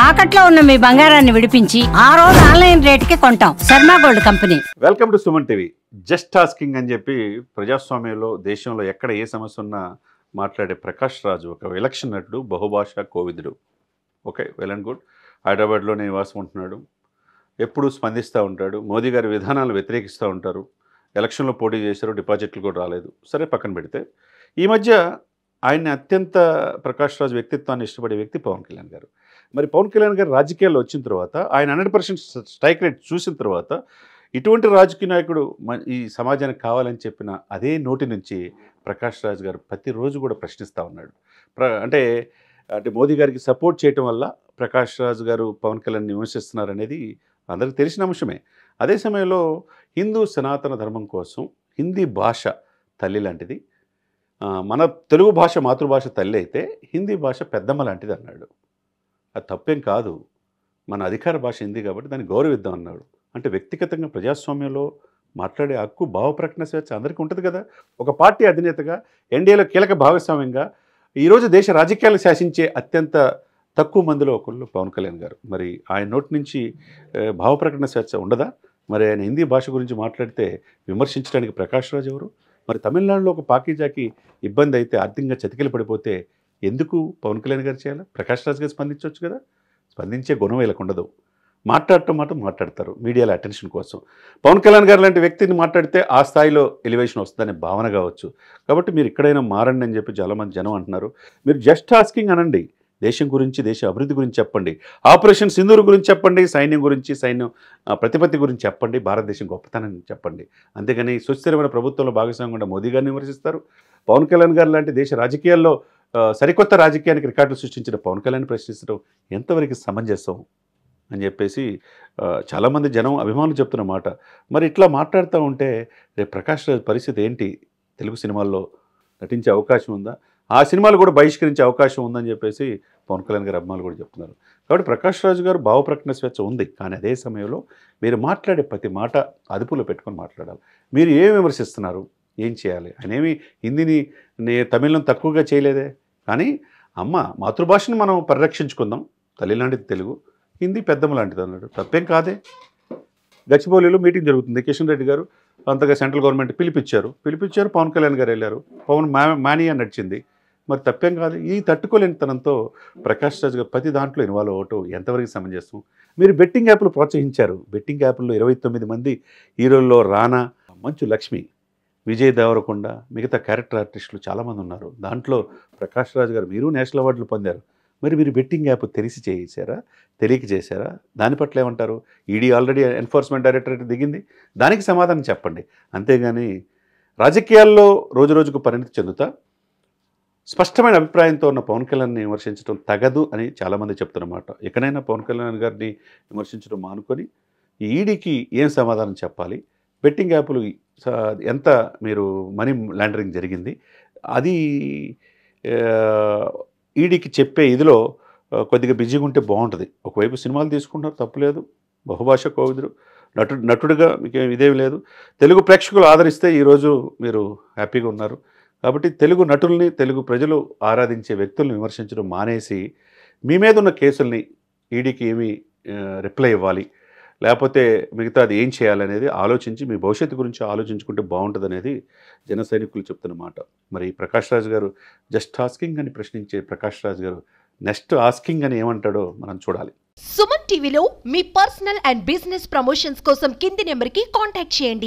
తాకట్లో ఉన్న మీ బంగారాన్ని విడిపించి ఆ రోజు ఆన్లైన్ రేటుకి కొంటాం. Sharma gold company. Welcome to Suman TV. Just tasking అని చెప్పి ప్రజాస్వామ్యంలో దేశంలో ఎక్కడ ఏ సమస్య ఉన్నా మాట్లాడే ప్రకాష్ రాజు ఒక ఎలక్షన్ నటుడు, బహుభాషా కోవిదుడు. Okay, well and good. హైదరాబాద్లోనే నివాసం ఉంటున్నాడు. ఎప్పుడూ స్పందిస్తూ ఉంటాడు. మోదీ గారి విధానాలు వ్యతిరేకిస్తూ ఉంటారు. ఎలక్షన్లో పోటీ చేశారు, డిపాజిట్లు కూడా రాలేదు. సరే, పక్కన పెడితే ఈ మధ్య ఆయన్ని అత్యంత ప్రకాష్ రాజు వ్యక్తిత్వాన్ని ఇష్టపడే వ్యక్తి పవన్ కళ్యాణ్ గారు. మరి పవన్ కళ్యాణ్ గారు రాజకీయాల్లో వచ్చిన తర్వాత ఆయన 100% స్ట్రైక్ రేట్ చూసిన తర్వాత ఇటువంటి రాజకీయ నాయకుడు ఈ సమాజానికి కావాలని చెప్పిన అదే నోటి నుంచి ప్రకాష్ రాజు గారు ప్రతిరోజు కూడా ప్రశ్నిస్తూ ఉన్నాడు. అంటే మోదీ గారికి సపోర్ట్ చేయటం వల్ల ప్రకాష్ రాజు గారు పవన్ కళ్యాణ్ విమర్శిస్తున్నారనేది అందరికీ తెలిసిన అంశమే. అదే సమయంలో హిందూ సనాతన ధర్మం కోసం హిందీ భాష తల్లి లాంటిది, మన తెలుగు భాష మాతృభాష తల్లి అయితే హిందీ భాష పెద్దమ్మ లాంటిది అన్నాడు. అది తప్పేం కాదు, మన అధికార భాష హిందీ కాబట్టి దాన్ని గౌరవిద్దాం అన్నాడు. అంటే వ్యక్తిగతంగా ప్రజాస్వామ్యంలో మాట్లాడే హక్కు, భావ ప్రకటన స్వేచ్ఛ అందరికీ ఉంటుంది కదా. ఒక పార్టీ అధినేతగా, ఎన్డీఏలో కీలక భాగస్వామ్యంగా ఈరోజు దేశ రాజకీయాలు శాసించే అత్యంత తక్కువ మందిలో ఒకళ్ళు పవన్ కళ్యాణ్ గారు. మరి ఆయన నోటి నుంచి భావ ప్రకటన స్వేచ్ఛ ఉండదా? మరి ఆయన హిందీ భాష గురించి మాట్లాడితే విమర్శించడానికి ప్రకాష్ రాజు ఎవరు? మరి తమిళనాడులో ఒక పాకీజాకి ఇబ్బంది అయితే, ఆర్థికంగా చతికిల పడిపోతే ఎందుకు పవన్ కళ్యాణ్ గారు చేయాలి? ప్రకాష్ రాజు గారు స్పందించవచ్చు కదా. స్పందించే గుణం వీళ్ళకు ఉండదు. మాట్లాడటం మాట్లాడతారు మీడియాలో అటెన్షన్ కోసం. పవన్ కళ్యాణ్ గారు లాంటి వ్యక్తిని మాట్లాడితే ఆ స్థాయిలో ఎలివేషన్ వస్తుందనే భావన కావచ్చు. కాబట్టి మీరు ఇక్కడైనా మారండి అని చెప్పి చాలామంది జనం అంటున్నారు. మీరు జస్ట్ టాస్కింగ్ అనండి. దేశం గురించి, దేశ అభివృద్ధి గురించి చెప్పండి. ఆపరేషన్ సింధూర్ గురించి చెప్పండి, సైన్యం గురించి, సైన్యం ప్రతిపత్తి గురించి చెప్పండి, భారతదేశం గొప్పతనాన్ని చెప్పండి. అంతేగాని సుస్థిరమైన ప్రభుత్వంలో భాగస్వామ్యంగా మోదీ గారిని విమర్శిస్తారు. పవన్ కళ్యాణ్ గారు లాంటి దేశ రాజకీయాల్లో సరికొత్త రాజకీయానికి రికార్డులు సృష్టించిన పవన్ కళ్యాణ్ ప్రశ్నించడం ఎంతవరకు సమంజసం అని చెప్పేసి చాలామంది జనం అభిమానులు చెప్తున్న మాట. మరి ఇట్లా మాట్లాడుతూ ఉంటే రేపు ప్రకాష్ రాజ్ పరిస్థితి ఏంటి? తెలుగు సినిమాల్లో నటించే అవకాశం ఉందా? ఆ సినిమాలు కూడా బహిష్కరించే అవకాశం ఉందని చెప్పేసి పవన్ కళ్యాణ్ గారి అభిమానులు కూడా చెప్తున్నారు. కాబట్టి ప్రకాష్ రాజు గారు భావ ప్రకటన స్వేచ్ఛ ఉంది. కానీ అదే సమయంలో మీరు మాట్లాడే ప్రతి మాట అదుపులో పెట్టుకొని మాట్లాడాలి. మీరు ఏం విమర్శిస్తున్నారు, ఏం చేయాలి? ఆయనేమి హిందీని తమిళం తక్కువగా చేయలేదే. కానీ మాతృభాషను మనం పరిరక్షించుకుందాం. తల్లి లాంటిది తెలుగు, హిందీ పెద్దమ్మ లాంటిది అన్నాడు. తప్పేం కాదే. గచ్చిబౌలిలో మీటింగ్ జరుగుతుంది. కిషన్ రెడ్డి గారు అంతగా సెంట్రల్ గవర్నమెంట్ పిలిపించారు. పవన్ కళ్యాణ్ గారు వెళ్ళారు. పవన్ మానియా నడిచింది. మరి తప్పేం కాదు. ఈ తట్టుకోలేనితనంతో ప్రకాష్ రాజ్ గారు ప్రతి దాంట్లో ఇన్వాల్వ్ అవ్వటం ఎంతవరకు సమంజసం? మీరు బెట్టింగ్ యాప్లు ప్రోత్సహించారు. బెట్టింగ్ యాప్ల్లో 29 మంది హీరోల్లో రానా, మంచు లక్ష్మి, విజయ్ దేవరకొండ, మిగతా క్యారెక్టర్ ఆర్టిస్టులు చాలామంది ఉన్నారు. దాంట్లో ప్రకాష్ రాజ్ గారు మీరు నేషనల్ అవార్డులు పొందారు. మరి మీరు బెట్టింగ్ యాప్ తెలిసి చేశారా, తెలియక చేశారా? దాని పట్ల ఏమంటారు? ఈడీ ఆల్రెడీ ఎన్ఫోర్స్మెంట్ డైరెక్టరేట్ దిగింది. దానికి సమాధానం చెప్పండి. అంతేగాని రాజకీయాల్లో రోజురోజుకు పరిణతి చెందుతా స్పష్టమైన అభిప్రాయంతో ఉన్న పవన్ కళ్యాణ్ని విమర్శించడం తగదు అని చాలామంది చెప్తున్నమాట. ఎక్కడైనా పవన్ కళ్యాణ్ గారిని విమర్శించడం మానుకొని ఈ ఈడీకి ఏం సమాధానం చెప్పాలి? బెట్టింగ్ యాప్లు ఎంత మీరు మనీ లాండరింగ్ జరిగింది, అది ఈడీకి చెప్పే ఇదిలో కొద్దిగా బిజీగా ఉంటే బాగుంటుంది. ఒకవైపు సినిమాలు తీసుకుంటున్నారు, తప్పులేదు. బహుభాషా కోవిదుడు, నటుడుగా మీకు ఇదేమి లేదు. తెలుగు ప్రేక్షకులు ఆదరిస్తే ఈరోజు మీరు హ్యాపీగా ఉన్నారు. కాబట్టి తెలుగు నటుల్ని, తెలుగు ప్రజలు ఆరాధించే వ్యక్తుల్ని విమర్శించడం మానేసి మీ మీద ఉన్న కేసుల్ని ఈడీకి ఏమి రిప్లై ఇవ్వాలి, లేకపోతే మిగతాది ఏం చేయాలనేది ఆలోచించి మీ భవిష్యత్తు గురించి ఆలోచించుకుంటే బాగుంటుంది అనేది జన సైనికులు చెప్తున్నమాట. మరి ప్రకాష్ రాజ్ గారు జస్ట్ ఆస్కింగ్ అని ప్రశ్నించే ప్రకాష్ రాజ్ గారు నెక్స్ట్ ఆస్కింగ్ అని ఏమంటాడో మనం చూడాలి. సుమన్ టీవీలో మీ పర్సనల్ అండ్ బిజినెస్ ప్రమోషన్స్ కోసం కింది నెంబర్కి కాంటాక్ట్ చేయండి.